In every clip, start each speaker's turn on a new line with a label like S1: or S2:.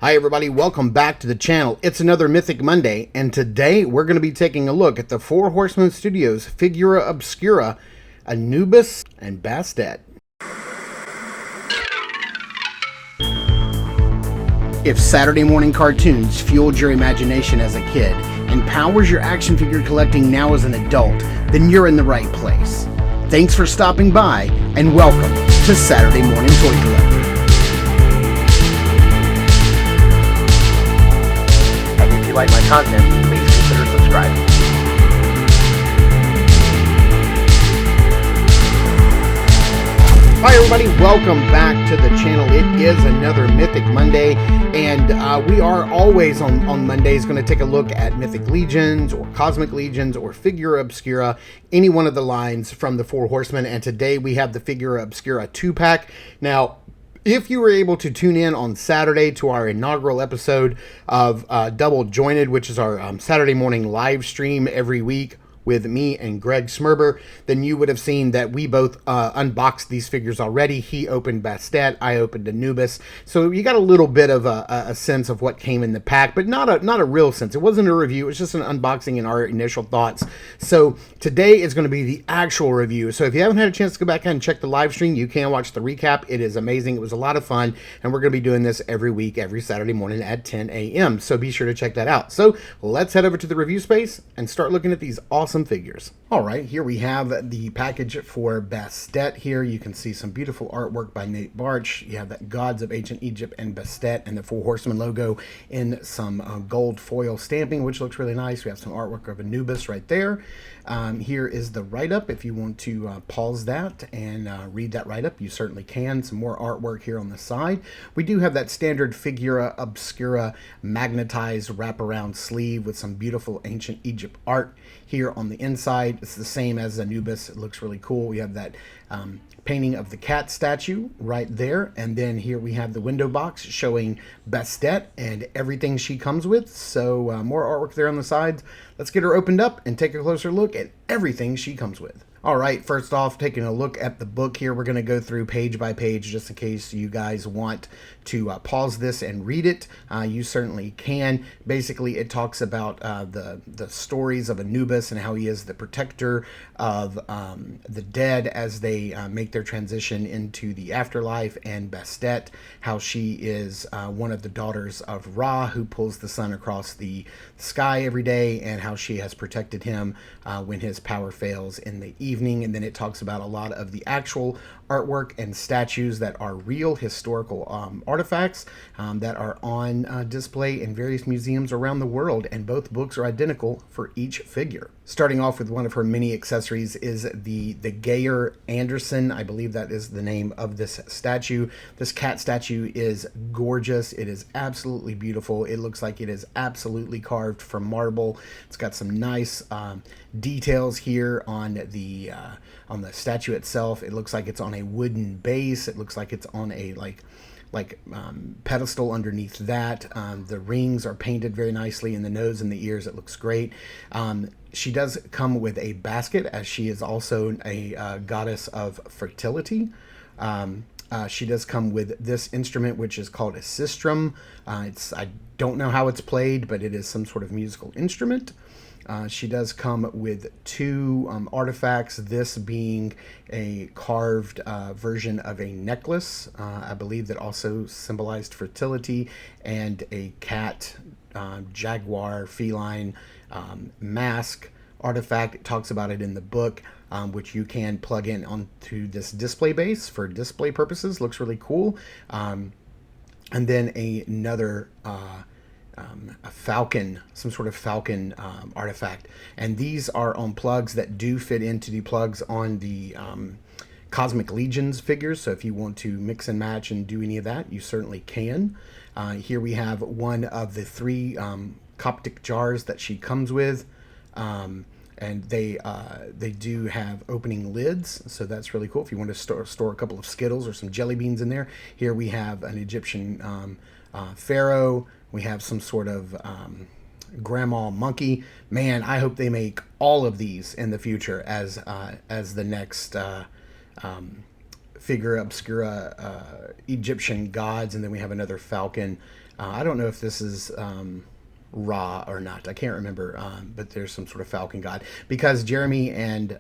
S1: Hi everybody, welcome back to the channel. It's another Mythic Monday, and today we're going to be taking a look at the Four Horsemen Studios Figura Obscura, Anubis and Bastet. If Saturday morning cartoons fueled your imagination as a kid and powers your action figure collecting now as an adult, then you're in the right place. Thanks for stopping by, and welcome to Saturday Morning Toy Collector. If you like my content, please consider subscribing. Hi everybody, welcome back to the channel. It is another Mythic Monday, and we are always on Mondays going to take a look at Mythic Legions or Cosmic Legions or Figura Obscura, any one of the lines from the Four Horsemen, and today we have the Figura Obscura 2-pack. Now, if you were able to tune in on Saturday to our inaugural episode of Double Jointed, which is our Saturday morning live stream every week with me and Greg Smurber, then you would have seen that we both unboxed these figures already. He opened Bastet, I opened Anubis, so you got a little bit of a sense of what came in the pack, but not a real sense. It wasn't a review, it was just an unboxing and our initial thoughts. So today is going to be the actual review. So if you haven't had a chance to go back and check the live stream, you can watch the recap. It is amazing. It was a lot of fun, and we're going to be doing this every week, every Saturday morning at 10 a.m. So be sure to check that out. So let's head over to the review space and start looking at these awesome figures. All right, here we have the package for Bastet. Here you can see some beautiful artwork by Nate Barch. You have that Gods of Ancient Egypt and Bastet and the Four Horsemen logo in some gold foil stamping, which looks really nice. We have some artwork of Anubis right there. Here is the write-up. If you want to pause that and read that write-up, you certainly can. Some more artwork here on the side. We do have that standard Figura Obscura magnetized wraparound sleeve with some beautiful ancient Egypt art here on the inside. It's the same as Anubis. It looks really cool. We have that painting of the cat statue right there, and then here we have the window box showing Bastet and everything she comes with. So more artwork there on the sides. Let's get her opened up and take a closer look at everything she comes with. All right, first off, taking a look at the book here, we're going to go through page by page just in case you guys want to pause this and read it. You certainly can. Basically, it talks about the stories of Anubis and how he is the protector of the dead as they make their transition into the afterlife, and Bastet, how she is one of the daughters of Ra, who pulls the sun across the sky every day, and how she has protected him when his power fails in the evening. And then it talks about a lot of the actual artwork and statues that are real historical artifacts that are on display in various museums around the world, and both books are identical for each figure. Starting off with one of her mini accessories is the Geyer Anderson. I believe that is the name of this statue. This cat statue is gorgeous. It is absolutely beautiful. It looks like it is absolutely carved from marble. It's got some nice details here on the statue itself. It looks like it's on a wooden base. It looks like it's on a pedestal underneath that. The rings are painted very nicely in the nose and the ears. It looks great. She does come with a basket, as she is also a goddess of fertility. She does come with this instrument, which is called a sistrum. I don't know how it's played, but it is some sort of musical instrument. She does come with two artifacts, this being a carved version of a necklace, I believe, that also symbolized fertility, and a cat, jaguar, feline mask artifact. It talks about it in the book, which you can plug in onto this display base for display purposes. Looks really cool. And then another a falcon, some sort of falcon artifact, and these are on plugs that do fit into the plugs on the Cosmic Legions figures. So if you want to mix and match and do any of that, you certainly can. Here we have one of the three Coptic jars that she comes with, and they do have opening lids, so that's really cool if you want to store a couple of Skittles or some jelly beans in there. Here we have an Egyptian pharaoh. We have some sort of grandma monkey. Man, I hope they make all of these in the future as the next Figura Obscura Egyptian gods. And then we have another falcon I don't know if this is Ra or not. I can't remember, but there's some sort of falcon god, because Jeremy and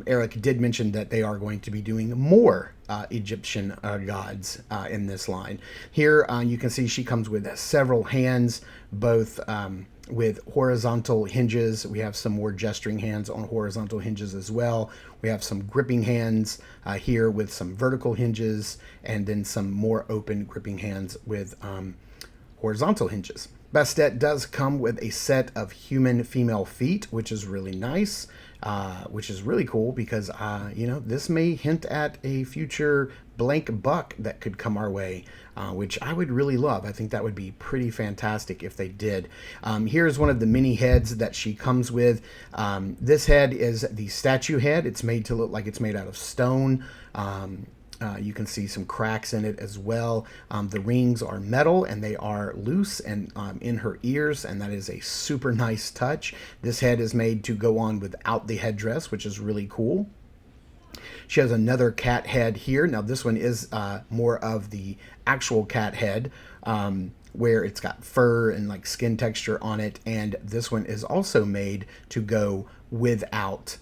S1: Eric did mention that they are going to be doing more Egyptian gods in this line. Here you can see she comes with several hands, both with horizontal hinges. We have some more gesturing hands on horizontal hinges as well. We have some gripping hands here with some vertical hinges, and then some more open gripping hands with horizontal hinges. Bastet does come with a set of human female feet, which is really nice, which is really cool, because, you know, this may hint at a future blank buck that could come our way, which I would really love. I think that would be pretty fantastic if they did. Here's one of the mini heads that she comes with. This head is the statue head. It's made to look like it's made out of stone. You can see some cracks in it as well. The rings are metal and they are loose and in her ears, and that is a super nice touch. This head is made to go on without the headdress, which is really cool. She has another cat head here. Now this one is more of the actual cat head, where it's got fur and like skin texture on it, and this one is also made to go without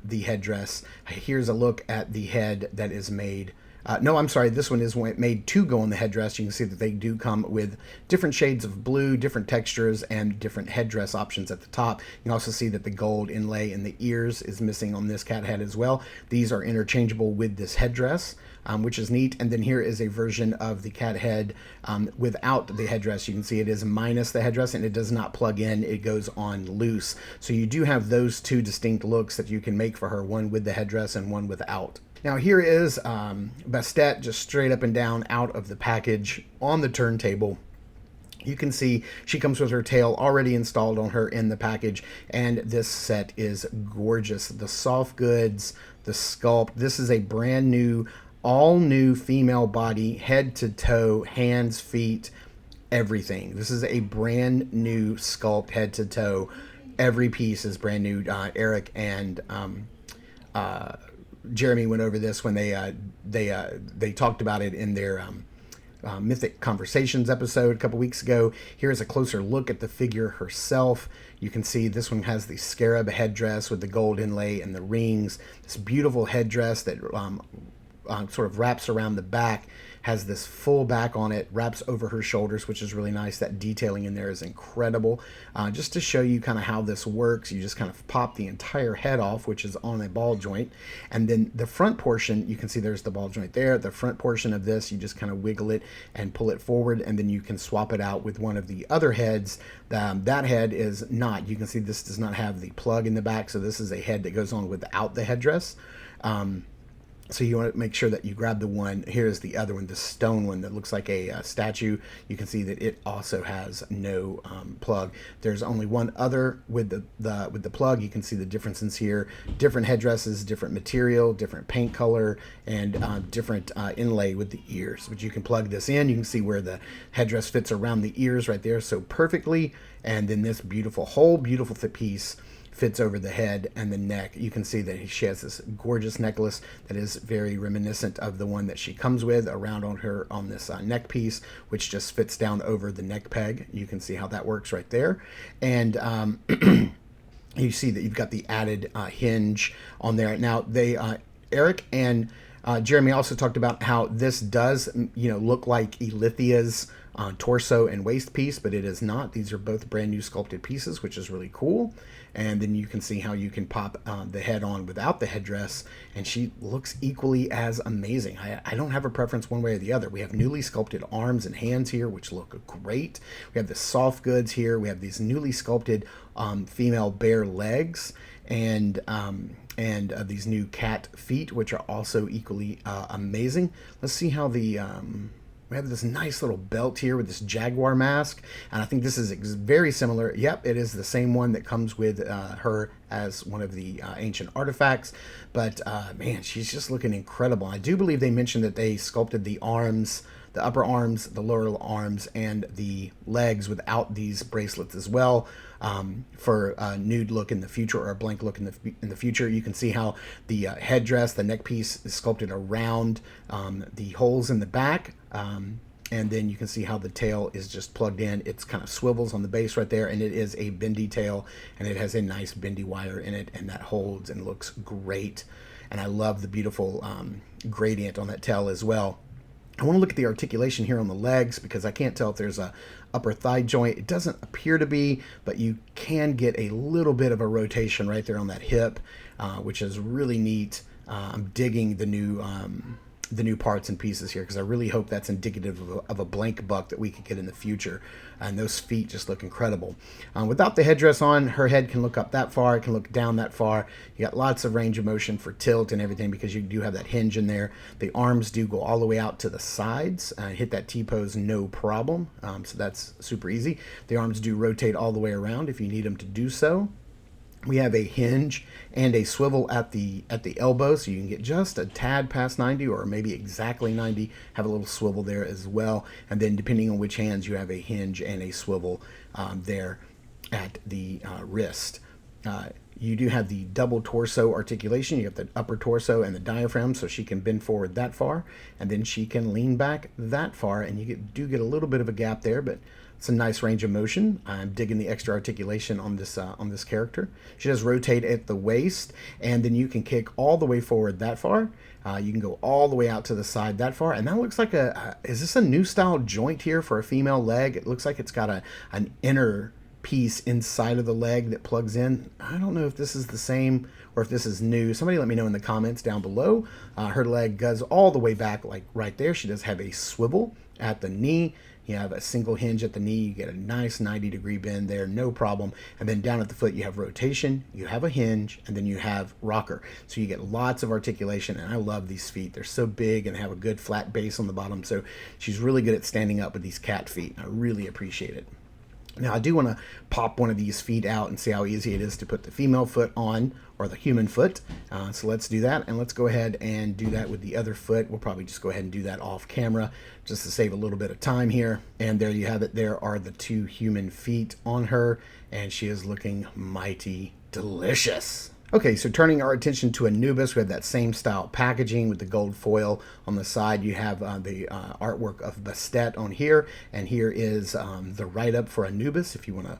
S1: the headdress. Here's a look at the head that is made. No, I'm sorry, this one is made to go on the headdress. You can see that they do come with different shades of blue, different textures, and different headdress options at the top. You can also see that the gold inlay in the ears is missing on this cat head as well. These are interchangeable with this headdress, which is neat. And then here is a version of the cat head without the headdress. You can see it is minus the headdress, and it does not plug in. It goes on loose. So you do have those two distinct looks that you can make for her, one with the headdress and one without. Now here is Bastet just straight up and down out of the package on the turntable. You can see she comes with her tail already installed on her in the package, and this set is gorgeous. The soft goods, the sculpt. This is a brand new, all new female body, head to toe, hands, feet, everything. This is a brand new sculpt, head to toe. Every piece is brand new. Eric and Jeremy went over this when they talked about it in their Mythic Conversations episode a couple weeks ago. Here's a closer look at the figure herself. You can see this one has the scarab headdress with the gold inlay and the rings. This beautiful headdress that sort of wraps around the back, has this full back on it, wraps over her shoulders, which is really nice. That detailing in there is incredible. Just to show you kind of how this works, you just kind of pop the entire head off, which is on a ball joint, and then the front portion, you can see there's the ball joint there. The front portion of this, you just kind of wiggle it and pull it forward, and then you can swap it out with one of the other heads. That head is not, you can see this does not have the plug in the back, so this is a head that goes on without the headdress. So you want to make sure that you grab the one. Here's the other one, the stone one that looks like a statue. You can see that it also has no plug. There's only one other with the plug. You can see the differences here. Different headdresses, different material, different paint color, and different inlay with the ears. But you can plug this in. You can see where the headdress fits around the ears right there so perfectly. And then this beautiful, whole beautiful piece fits over the head and the neck. You can see that she has this gorgeous necklace that is very reminiscent of the one that she comes with around on her on this neck piece, which just fits down over the neck peg. You can see how that works right there. And you see that you've got the added hinge on there. Now they Eric and Jeremy also talked about how this does, look like Elithia's torso and waist piece, but it is not. These are both brand new sculpted pieces, which is really cool. And then you can see how you can pop the head on without the headdress, and she looks equally as amazing. I don't have a preference one way or the other. We have newly sculpted arms and hands here, which look great. We have the soft goods here. We have these newly sculpted female bare legs, and these new cat feet, which are also equally amazing. Let's see how the we have this nice little belt here with this jaguar mask, and I think this is very similar. Yep, it is the same one that comes with her as one of the ancient artifacts, but man, she's just looking incredible. I do believe they mentioned that they sculpted the arms, the upper arms, the lower arms, and the legs without these bracelets as well, for a nude look in the future, or a blank look in the future. You can see how the headdress, the neck piece, is sculpted around the holes in the back, And then you can see how the tail is just plugged in. It's kind of swivels on the base right there, and it is a bendy tail, and it has a nice bendy wire in it, and that holds and looks great. And I love the beautiful gradient on that tail as well. I want to look at the articulation here on the legs because I can't tell if there's a upper thigh joint. It doesn't appear to be, but you can get a little bit of a rotation right there on that hip, which is really neat. I'm digging the new parts and pieces here because I really hope that's indicative of a blank buck that we could get in the future. And those feet just look incredible. Without the headdress on, her head can look up that far, it can look down that far. You got lots of range of motion for tilt and everything because you do have that hinge in there. The arms do go all the way out to the sides, hit that T-pose no problem, so that's super easy. The arms do rotate all the way around if you need them to do so. We have a hinge and a swivel at the elbow, so you can get just a tad past 90 or maybe exactly 90. Have a little swivel there as well. And then depending on which hands, you have a hinge and a swivel there at the wrist. You do have the double torso articulation. You have the upper torso and the diaphragm, so she can bend forward that far, and then she can lean back that far, and you do get a little bit of a gap there, but it's a nice range of motion. I'm digging the extra articulation on this character. She does rotate at the waist, and then you can kick all the way forward that far. You can go all the way out to the side that far, and that looks like is this a new style joint here for a female leg? It looks like it's got an inner piece inside of the leg that plugs in. I don't know if this is the same or if this is new. Somebody let me know in the comments down below. Her leg goes all the way back, like right there. She does have a swivel at the knee. You have a single hinge at the knee. You get a nice 90-degree bend there, no problem. And then down at the foot, you have rotation, you have a hinge, and then you have rocker. So you get lots of articulation, and I love these feet. They're so big and they have a good flat base on the bottom. So she's really good at standing up with these cat feet. I really appreciate it. Now, I do want to pop one of these feet out and see how easy it is to put the female foot on, or the human foot. So let's do that, and let's go ahead and do that with the other foot. We'll probably just go ahead and do that off camera just to save a little bit of time here. And there you have it. There are the two human feet on her, and she is looking mighty delicious. Okay, so turning our attention to Anubis, we have that same style packaging with the gold foil on the side. You have the artwork of Bastet on here, and here is the write-up for Anubis. If you want to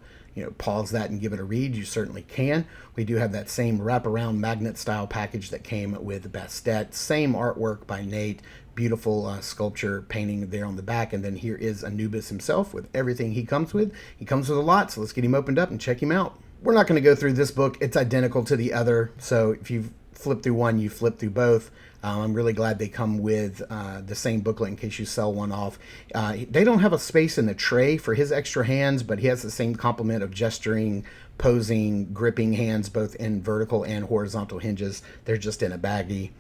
S1: pause that and give it a read, you certainly can. We do have that same wraparound magnet style package that came with Bastet. Same artwork by Nate. Beautiful sculpture painting there on the back. And then here is Anubis himself with everything he comes with. He comes with a lot, so let's get him opened up and check him out. We're not going to go through this book. It's identical to the other, so if you flip through one, you flip through both. I'm really glad they come with the same booklet in case you sell one off. They don't have a space in the tray for his extra hands, but he has the same complement of gesturing, posing, gripping hands, both in vertical and horizontal hinges. They're just in a baggie,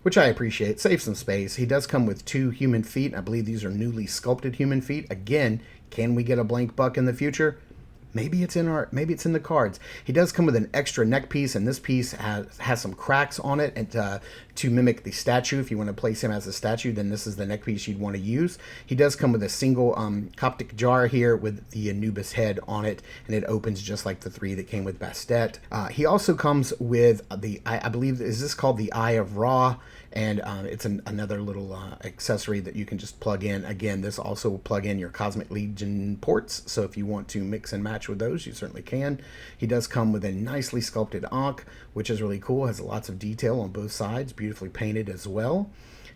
S1: which I appreciate. Save some space. He does come with two human feet. I believe these are newly sculpted human feet. Again, can we get a blank buck in the future? Maybe it's in the cards. He does come with an extra neck piece, and this piece has some cracks on it, and to mimic the statue. If you want to place him as a statue, then this is the neck piece you'd want to use. He does come with a single Coptic jar here with the Anubis head on it, and it opens just like the three that came with Bastet. He also comes with I believe, is this called the Eye of Ra? And it's another little accessory that you can just plug in. Again, this also will plug in your Cosmic Legion ports, so if you want to mix and match with those, you certainly can. He does come with a nicely sculpted Ankh, which is really cool. Has lots of detail on both sides, beautifully painted as well.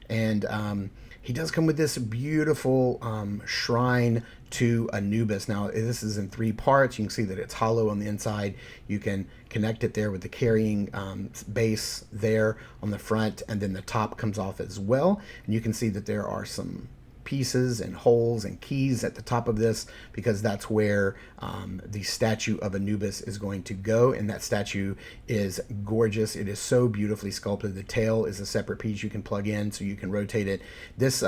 S1: And he does come with this beautiful shrine to Anubis. Now, this is in 3 parts. You can see that it's hollow on the inside. You can connect it there with the carrying base there on the front, and then the top comes off as well. And you can see that there are some pieces and holes and keys at the top of this, because that's where the statue of Anubis is going to go. And that statue is gorgeous. It is so beautifully sculpted. The tail is a separate piece you can plug in, so you can rotate it. This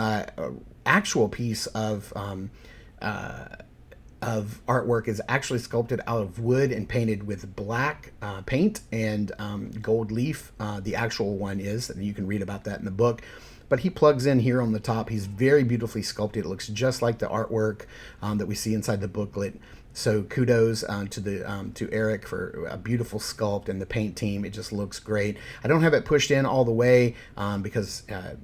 S1: actual piece of artwork is actually sculpted out of wood and painted with black paint and gold leaf. The actual one is, and you can read about that in the book. But he plugs in here on the top. He's very beautifully sculpted. It looks just like the artwork that we see inside the booklet. So kudos to Eric for a beautiful sculpt, and the paint team. It just looks great. I don't have it pushed in all the way because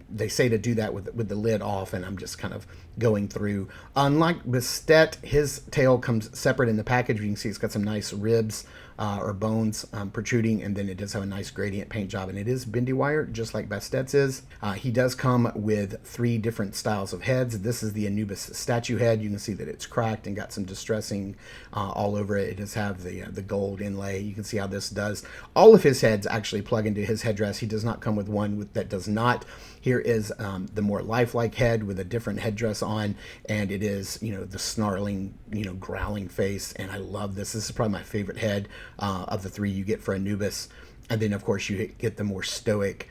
S1: they say to do that with the lid off, and I'm just kind of going through. Unlike Bastet, his tail comes separate in the package. You can see it's got some nice ribs or bones protruding, and then it does have a nice gradient paint job, and it is bendy wire just like Bastet's is. He does come with 3 different styles of heads. This is the Anubis statue head. You can see that it's cracked and got some distressing all over it. It does have the gold inlay. You can see how this does. All of his heads actually plug into his headdress. He does not come with one that does not. Here is the more lifelike head with a different headdress on, and it is, the snarling, growling face, and I love this. This is probably my favorite head of the 3 you get for Anubis. And then, of course, you get the more stoic,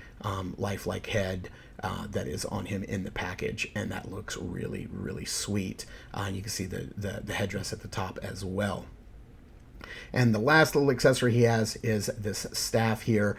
S1: lifelike head that is on him in the package, and that looks really, really sweet. You can see the headdress at the top as well. And the last little accessory he has is this staff here,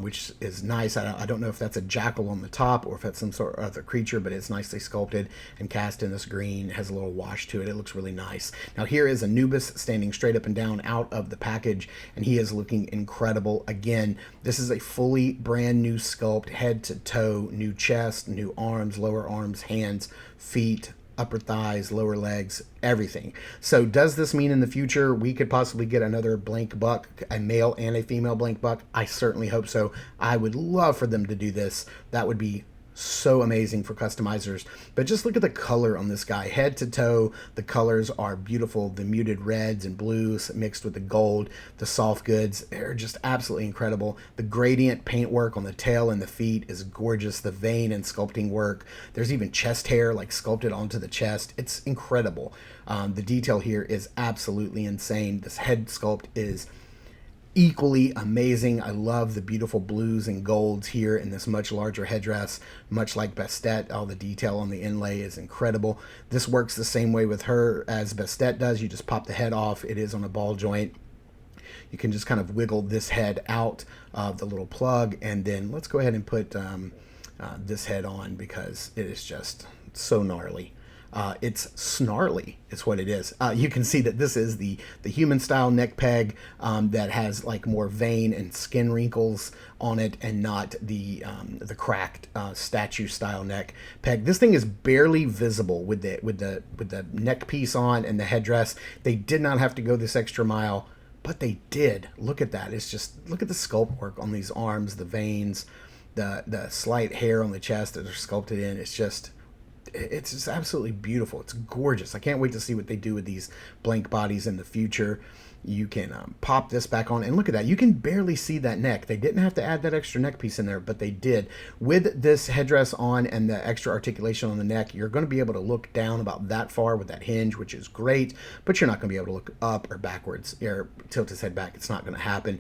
S1: which is nice. I don't know if that's a jackal on the top or if that's some sort of other creature, but it's nicely sculpted and cast in this green. It has a little wash to it. It looks really nice. Now here is Anubis standing straight up and down out of the package, and he is looking incredible. Again, this is a fully brand new sculpt, head to toe, new chest, new arms, lower arms, hands, feet, upper thighs, lower legs, everything. So does this mean in the future we could possibly get another blank buck, a male and a female blank buck? I certainly hope so. I would love for them to do this. That would be so amazing for customizers. But just look at the color on this guy. Head to toe, the colors are beautiful. The muted reds and blues mixed with the gold, the soft goods, they're just absolutely incredible. The gradient paintwork on the tail and the feet is gorgeous. The vein and sculpting work. There's even chest hair like sculpted onto the chest. It's incredible. The detail here is absolutely insane. This head sculpt is equally amazing. I love the beautiful blues and golds here in this much larger headdress, much like Bastet. All the detail on the inlay is incredible. This works the same way with her as Bastet does. You just pop the head off. It is on a ball joint. You can just kind of wiggle this head out of the little plug, and then let's go ahead and put this head on because it is just so gnarly. It's snarly is what it is. You can see that this is the human style neck peg that has like more vein and skin wrinkles on it, and not the cracked statue style neck peg. This thing is barely visible with the neck piece on and the headdress. They did not have to go this extra mile, but they did. Look at that. It's just, look at the sculpt work on these arms, the veins, the slight hair on the chest that are sculpted in. It's just absolutely beautiful. It's gorgeous. I can't wait to see what they do with these blank bodies in the future. You can pop this back on, and look at that. You can barely see that neck. They didn't have to add that extra neck piece in there, but they did. With this headdress on and the extra articulation on the neck, you're going to be able to look down about that far with that hinge, which is great, but you're not going to be able to look up or backwards or tilt his head back. It's not going to happen.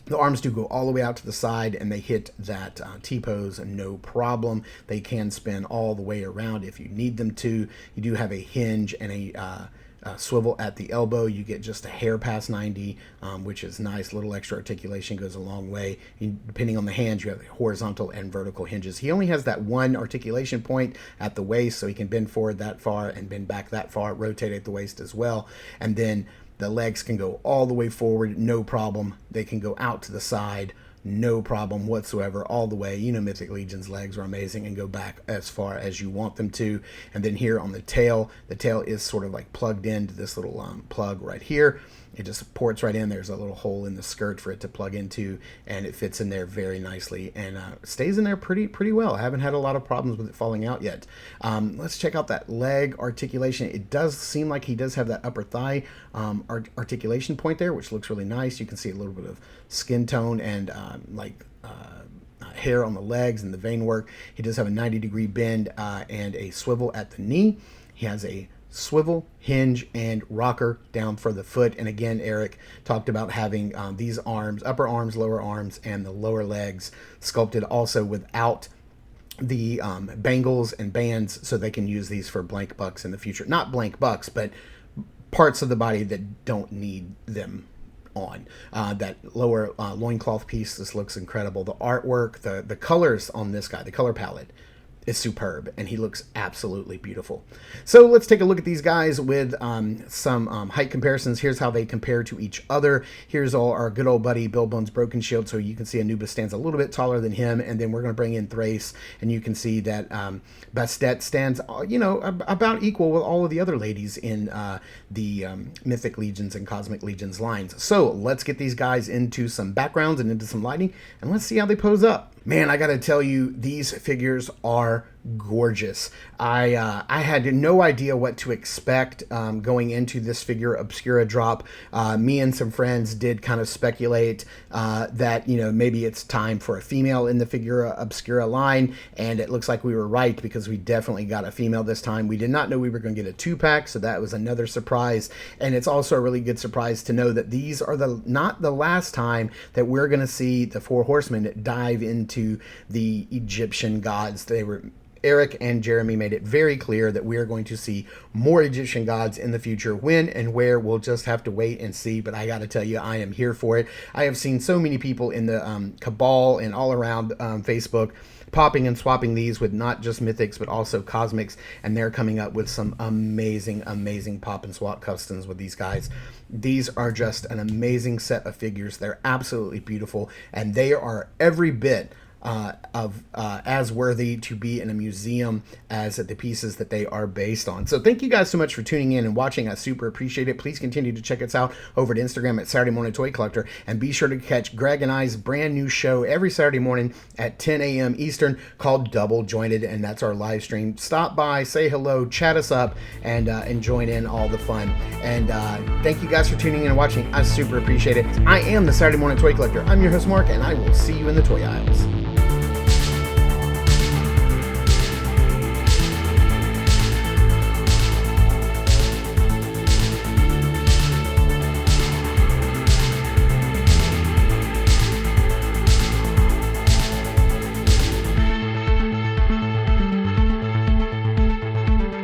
S1: The arms do go all the way out to the side, and they hit that T-pose no problem. They can spin all the way around if you need them to. You do have a hinge and a swivel at the elbow. You get just a hair past 90, which is nice. Little extra articulation goes a long way. Depending on the hands, you have the horizontal and vertical hinges. He only has that one articulation point at the waist, so he can bend forward that far and bend back that far, rotate at the waist as well. And then the legs can go all the way forward, no problem. They can go out to the side, no problem whatsoever, all the way. Mythic Legion's legs are amazing and go back as far as you want them to. And then here on the tail is sort of like plugged into this little plug right here. It just ports right in. There's a little hole in the skirt for it to plug into, and it fits in there very nicely and stays in there pretty well. I haven't had a lot of problems with it falling out yet. Let's check out that leg articulation. It does seem like he does have that upper thigh articulation point there, which looks really nice. You can see a little bit of skin tone and hair on the legs and the vein work. He does have a 90-degree bend and a swivel at the knee. He has a swivel, hinge, and rocker down for the foot. And again, Eric talked about having these arms, upper arms, lower arms, and the lower legs sculpted also without the bangles and bands, so they can use these for blank bucks in the future. Not blank bucks, but parts of the body that don't need them on. That lower loincloth piece, this looks incredible. The artwork, the colors on this guy, the color palette is superb, and he looks absolutely beautiful. So let's take a look at these guys with some height comparisons. Here's how they compare to each other. Here's our good old buddy Bill Bones Broken Shield, so you can see Anubis stands a little bit taller than him, and then we're going to bring in Thrace, and you can see that Bastet stands, about equal with all of the other ladies in the Mythic Legions and Cosmic Legions lines. So let's get these guys into some backgrounds and into some lighting, and let's see how they pose up. Man, I gotta tell you, these figures are gorgeous. I had no idea what to expect going into this Figura Obscura drop. Me and some friends did kind of speculate that maybe it's time for a female in the Figura Obscura line, and it looks like we were right, because we definitely got a female this time. We did not know we were going to get a 2-pack, so that was another surprise. And it's also a really good surprise to know that these are not the last time that we're going to see the 4 horsemen dive into the Egyptian gods. Eric and Jeremy made it very clear that we are going to see more Egyptian gods in the future. When and where, we'll just have to wait and see, but I got to tell you, I am here for it. I have seen so many people in the Cabal and all around Facebook popping and swapping these with not just Mythics, but also Cosmics, and they're coming up with some amazing pop and swap customs with these guys. These are just an amazing set of figures. They're absolutely beautiful, and they are every bit as worthy to be in a museum as the pieces that they are based on. So thank you guys so much for tuning in and watching. I super appreciate it. Please continue to check us out over at Instagram at Saturday Morning Toy Collector, and be sure to catch Greg and I's brand new show every Saturday morning at 10 a.m. Eastern called Double Jointed, and that's our live stream. Stop by, say hello, chat us up, and join in all the fun. And thank you guys for tuning in and watching. I super appreciate it. I am the Saturday Morning Toy Collector. I'm your host, Mark, and I will see you in the toy aisles.